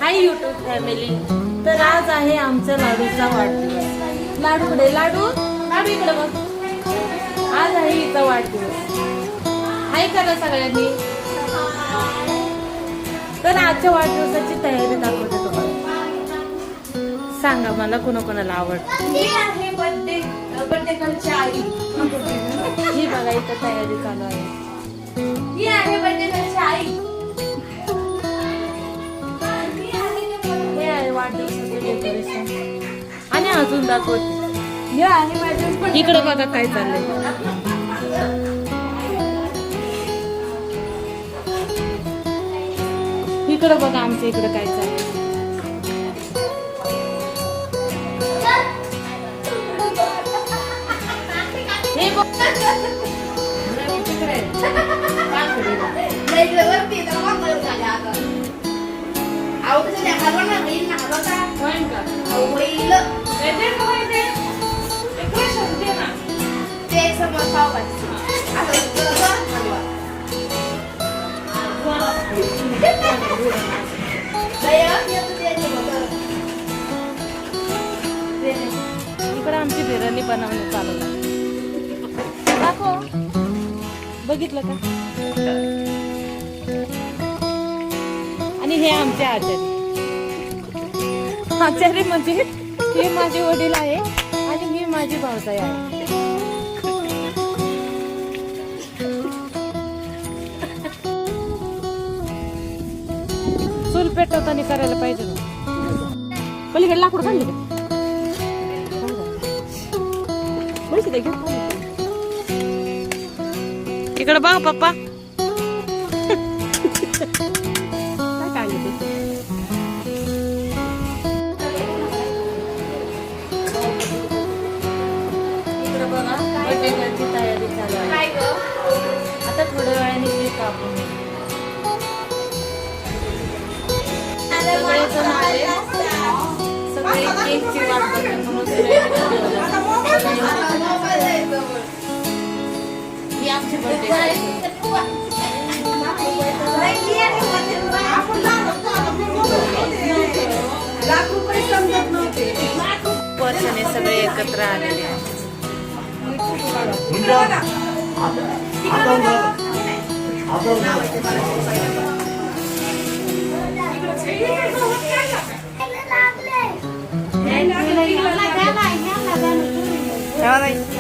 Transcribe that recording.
हाय YouTube family. तर आज आहे आमच्या लाडूचा वाढदिवस. लाडूकडे लाडू लाडू इकडे बघ. आज आहे हिचा वाढदिवस. हाय करा सगळ्यांनी. तर आजच्या वाढदिवसाची तयारी दाखवते तुम्हाला. सांगा मला कोणाकोणाला आवडतं. आहे बर्थडे गर्लची आई. ही बघा इथं तयारी चालू आहे. ही आहे बर्थडे गर्लची आई. हे आहे वाढदिवसाचं डेकोरेशन. आणि अजून दाखवते. हे आहे माझ्या इकडे बघा काय चाललंय. इकडे बघा आमच्या इकडे काय चाललंय. हे बघ इकडे आमची बिर्याणी बनवणं चालू आहे. दाखव. बघितलं का. आणि हे आमचे आचार्य. आचार्य म्हणजे हे माझे वडील आहे आणि ही माझी भावजाई आहे. चूल पेटवताना करायला पाहिजे ना. पलीकडे लाकूड खाल्ली का. इकडे बघ पप्पा. काय काढलं तू. इकडे बघा बर्थडेची तयारी चालू आहे. आता थोड्या वेळाने केक कापून सगळेजण आले. सगळे केकची वाट बघतात म्हणून ही आमची बर्थडे वर्षाने सगळे एकत्र आलेले आहेत. लागले